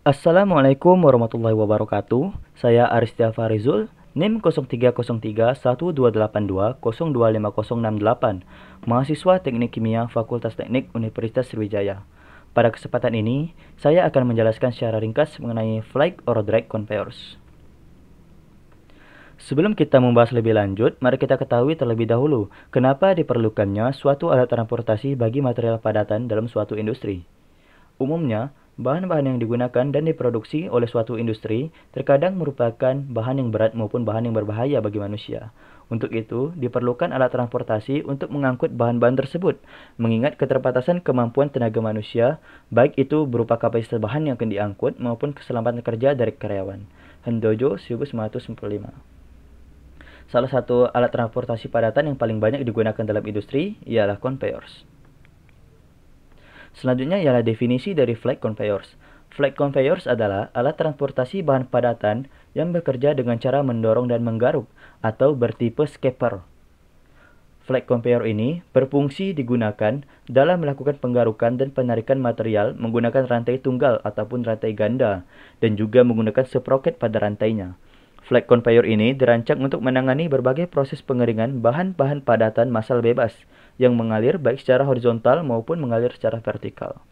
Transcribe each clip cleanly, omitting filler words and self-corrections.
Assalamualaikum warahmatullahi wabarakatuh. Saya Aristia Farizul, NIM 03031282025068, mahasiswa Teknik Kimia Fakultas Teknik Universitas Sriwijaya. Pada kesempatan ini, saya akan menjelaskan secara ringkas mengenai flight or drag conveyors. Sebelum kita membahas lebih lanjut, mari kita ketahui terlebih dahulu kenapa diperlukannya suatu alat transportasi bagi material padatan dalam suatu industri. Umumnya, bahan-bahan yang digunakan dan diproduksi oleh suatu industri terkadang merupakan bahan yang berat maupun bahan yang berbahaya bagi manusia. Untuk itu, diperlukan alat transportasi untuk mengangkut bahan-bahan tersebut, mengingat keterbatasan kemampuan tenaga manusia, baik itu berupa kapasitas bahan yang akan diangkut maupun keselamatan kerja dari karyawan. Handojo 1995. Salah satu alat transportasi padatan yang paling banyak digunakan dalam industri ialah conveyors. Selanjutnya ialah definisi dari flight conveyors. Flight conveyors adalah alat transportasi bahan padatan yang bekerja dengan cara mendorong dan menggaruk atau bertipe scraper. Flight conveyor ini berfungsi digunakan dalam melakukan penggarukan dan penarikan material menggunakan rantai tunggal ataupun rantai ganda dan juga menggunakan sprocket pada rantainya. Flight conveyor ini dirancang untuk menangani berbagai proses pengeringan bahan-bahan padatan massal bebas yang mengalir baik secara horizontal maupun mengalir secara vertikal.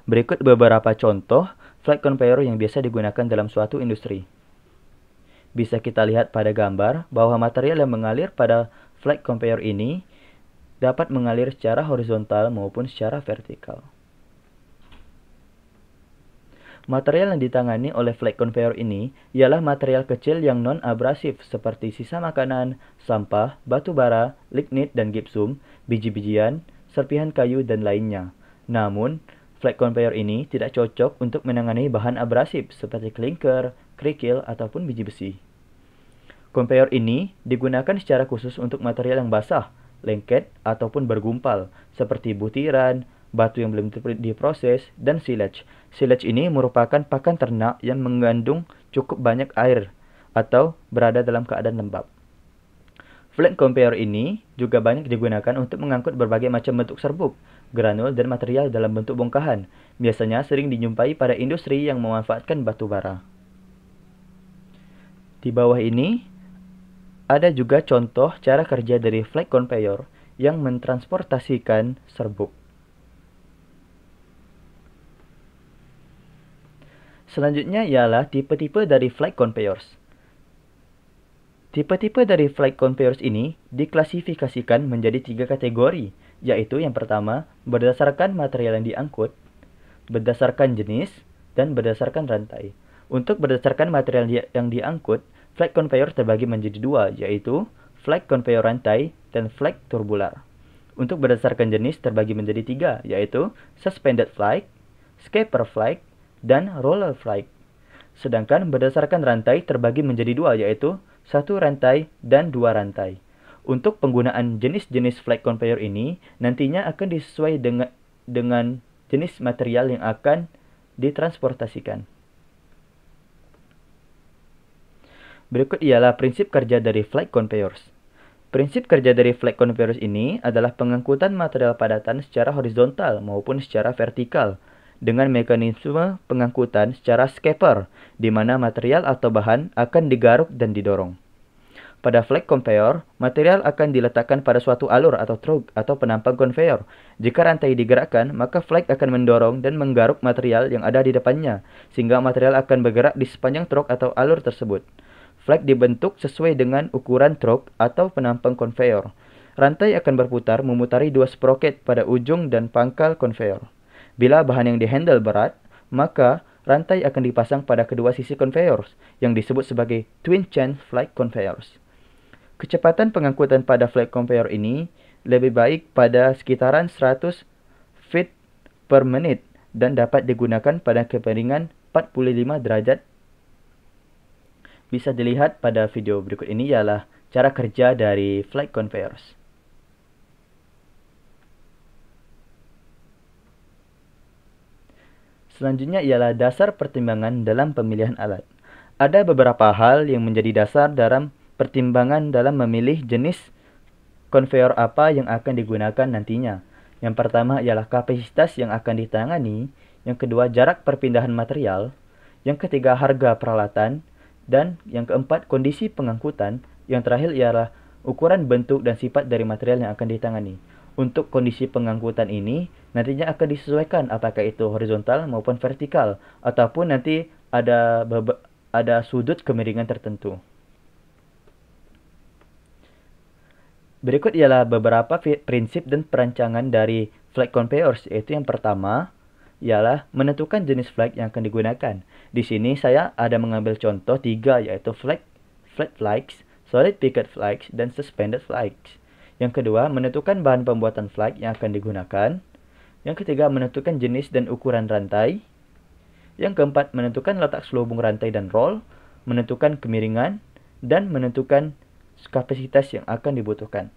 Berikut beberapa contoh flight conveyor yang biasa digunakan dalam suatu industri. Bisa kita lihat pada gambar bahwa material yang mengalir pada flight conveyor ini dapat mengalir secara horizontal maupun secara vertikal. Material yang ditangani oleh flight conveyor ini ialah material kecil yang non-abrasif seperti sisa makanan, sampah, batu bara, lignit dan gipsum, biji-bijian, serpihan kayu, dan lainnya. Namun, flight conveyor ini tidak cocok untuk menangani bahan abrasif seperti klinker, kerikil, ataupun biji besi. Conveyor ini digunakan secara khusus untuk material yang basah, lengket, ataupun bergumpal, seperti butiran, batu yang belum diproses, dan silage. Silage ini merupakan pakan ternak yang mengandung cukup banyak air atau berada dalam keadaan lembab. Flight conveyor ini juga banyak digunakan untuk mengangkut berbagai macam bentuk serbuk, granul, dan material dalam bentuk bongkahan. Biasanya sering dijumpai pada industri yang memanfaatkan batu bara. Di bawah ini ada juga contoh cara kerja dari flight conveyor yang mentransportasikan serbuk. Selanjutnya ialah tipe-tipe dari flight conveyors. Tipe-tipe dari flight conveyors ini diklasifikasikan menjadi 3 kategori, yaitu yang pertama, berdasarkan material yang diangkut, berdasarkan jenis, dan berdasarkan rantai. Untuk berdasarkan material yang diangkut, flight conveyor terbagi menjadi 2, yaitu flight conveyor rantai dan flight turbular. Untuk berdasarkan jenis terbagi menjadi 3, yaitu suspended flight, scraper flight, dan roller flight. Sedangkan berdasarkan rantai terbagi menjadi 2, yaitu 1 rantai dan 2 rantai. Untuk penggunaan jenis-jenis flight conveyor ini nantinya akan disesuaikan dengan jenis material yang akan ditransportasikan. Berikut ialah prinsip kerja dari flight conveyors. Prinsip kerja dari flight conveyors ini adalah pengangkutan material padatan secara horizontal maupun secara vertikal dengan mekanisme pengangkutan secara scraper, di mana material atau bahan akan digaruk dan didorong. Pada flight conveyor, material akan diletakkan pada suatu alur atau truk atau penampang conveyor. Jika rantai digerakkan, maka flight akan mendorong dan menggaruk material yang ada di depannya, sehingga material akan bergerak di sepanjang truk atau alur tersebut. Flight dibentuk sesuai dengan ukuran truk atau penampang conveyor. Rantai akan berputar memutari 2 sprocket pada ujung dan pangkal conveyor. Bila bahan yang dihandle berat, maka rantai akan dipasang pada kedua sisi conveyors, yang disebut sebagai twin chain flight conveyors. Kecepatan pengangkutan pada flight conveyor ini lebih baik pada sekitaran 100 feet per menit dan dapat digunakan pada kemiringan 45 derajat. Bisa dilihat pada video berikut ini ialah cara kerja dari flight conveyors. Selanjutnya ialah dasar pertimbangan dalam pemilihan alat. Ada beberapa hal yang menjadi dasar dalam pertimbangan dalam memilih jenis conveyor apa yang akan digunakan nantinya. Yang pertama ialah kapasitas yang akan ditangani, Yang kedua, jarak perpindahan material. Yang ketiga, harga peralatan. Dan yang keempat, kondisi pengangkutan. Yang terakhir ialah ukuran, bentuk, dan sifat dari material yang akan ditangani. Untuk kondisi pengangkutan ini, nantinya akan disesuaikan apakah itu horizontal maupun vertikal. Ataupun nanti ada sudut kemiringan tertentu. Berikut ialah beberapa prinsip dan perancangan dari flight conveyors, yaitu yang pertama ialah menentukan jenis flag yang akan digunakan. Di sini saya ada mengambil contoh 3, yaitu flat flags, solid picket flags, dan suspended flags. Yang kedua, menentukan bahan pembuatan flag yang akan digunakan. Yang ketiga, menentukan jenis dan ukuran rantai. Yang keempat, menentukan letak selubung rantai dan roll, menentukan kemiringan, dan menentukan kapasitas yang akan dibutuhkan.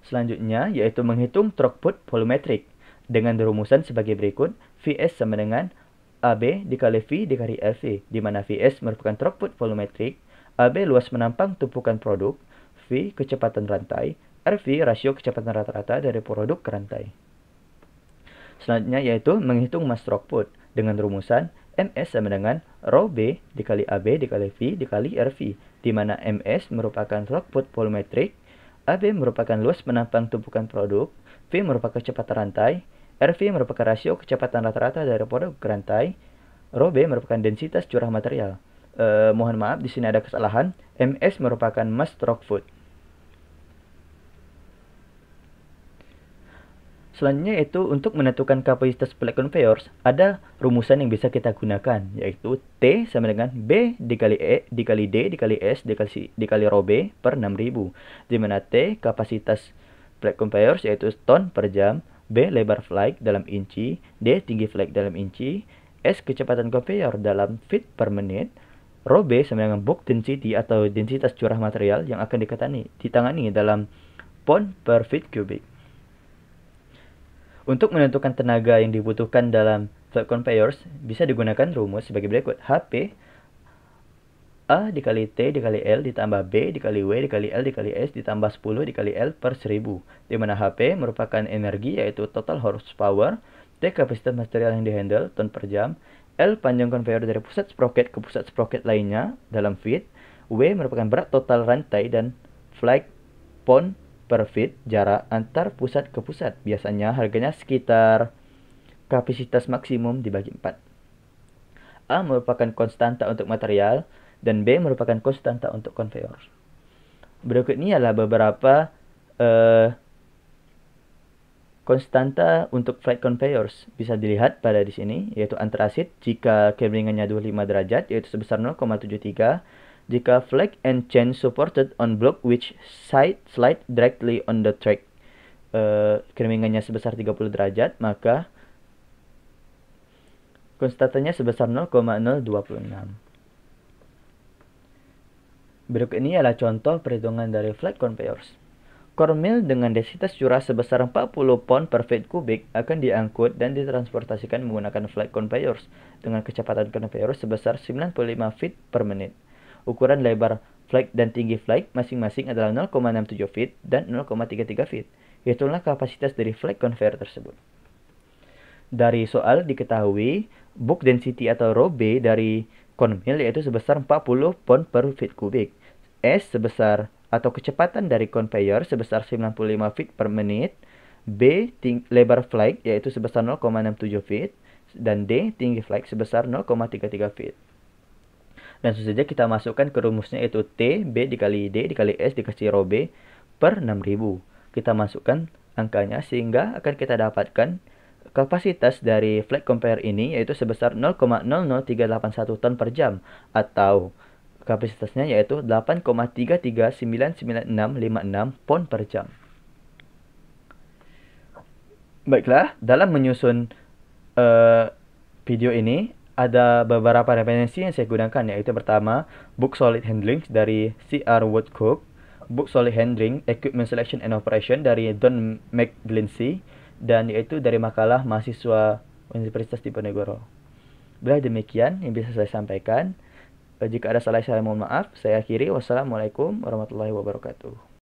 Selanjutnya, yaitu menghitung throughput volumetric dengan rumusan sebagai berikut. Vs sama dengan AB dikali V dikali LV, di mana Vs merupakan throughput volumetric, AB luas menampang tumpukan produk, V kecepatan rantai, RV rasio kecepatan rata-rata dari produk ke rantai. Selanjutnya yaitu menghitung mass throughput dengan rumusan MS sama dengan rho B dikali AB dikali V dikali RV, di mana MS merupakan throughput volumetric, AB merupakan luas menampang tumpukan produk, V merupakan kecepatan rantai, RV merupakan rasio kecepatan rata-rata dari produk ke rantai, rho B merupakan densitas curah material. Mohon maaf, di sini ada kesalahan. MS merupakan mass throughput. Selanjutnya yaitu untuk menentukan kapasitas flight conveyors, ada rumusan yang bisa kita gunakan, yaitu T sama dengan B dikali E dikali D dikali S dikali rho B per 6000, di mana T kapasitas flight conveyors yaitu ton per jam, B lebar flight dalam inci, D tinggi flight dalam inci, S kecepatan conveyor dalam feet per menit, rho B sama dengan bulk density atau densitas curah material yang akan ditangani dalam pound per feet cubic. Untuk menentukan tenaga yang dibutuhkan dalam flight conveyors, bisa digunakan rumus sebagai berikut. HP A dikali T dikali L ditambah B dikali W dikali L dikali S ditambah 10 dikali L per 1000. Di mana HP merupakan energi yaitu total horsepower, T kapasitas material yang dihandle ton per jam, L panjang conveyor dari pusat sprocket ke pusat sprocket lainnya dalam feet, W merupakan berat total rantai dan flight pound per feet jarak antar pusat ke pusat. Biasanya harganya sekitar kapasitas maksimum dibagi 4. A merupakan konstanta untuk material dan B merupakan konstanta untuk conveyor. Berikut ini adalah beberapa konstanta untuk flight conveyors. Bisa dilihat pada di sini, yaitu antrasit jika kemiringannya 25 derajat yaitu sebesar 0,73. Jika flag and chain supported on block which slide directly on the track, kemiringannya sebesar 30 derajat, maka konstantanya sebesar 0,026. Berikut ini adalah contoh perhitungan dari flight conveyors. Core mill dengan densitas curah sebesar 40 pound per feet kubik akan diangkut dan ditransportasikan menggunakan flight conveyors dengan kecepatan conveyor sebesar 95 feet per menit. Ukuran lebar flight dan tinggi flight masing-masing adalah 0,67 feet dan 0,33 feet. Hitunglah kapasitas dari flight conveyor tersebut. Dari soal diketahui bulk density atau rho B dari core mill yaitu sebesar 40 pound per feet kubik. S sebesar atau kecepatan dari conveyor sebesar 95 feet per menit. B lebar flight yaitu sebesar 0,67 feet. Dan D tinggi flight sebesar 0,33 feet. Dan langsung saja kita masukkan ke rumusnya yaitu T B dikali D dikali S dikasih rho B per 6000. Kita masukkan angkanya sehingga akan kita dapatkan kapasitas dari flight conveyor ini yaitu sebesar 0,00381 ton per jam, atau kapasitasnya yaitu 8,339956 pound per jam. Baiklah, dalam menyusun video ini ada beberapa referensi yang saya gunakan, yaitu pertama book Solid Handling dari C.R. Woodcock, book Solid Handling Equipment Selection and Operation dari Don McGlinchey, dan yaitu dari makalah mahasiswa Universitas Diponegoro. Bila demikian yang bisa saya sampaikan. Jika ada salah saya mohon maaf. Saya akhiri. Wassalamualaikum warahmatullahi wabarakatuh.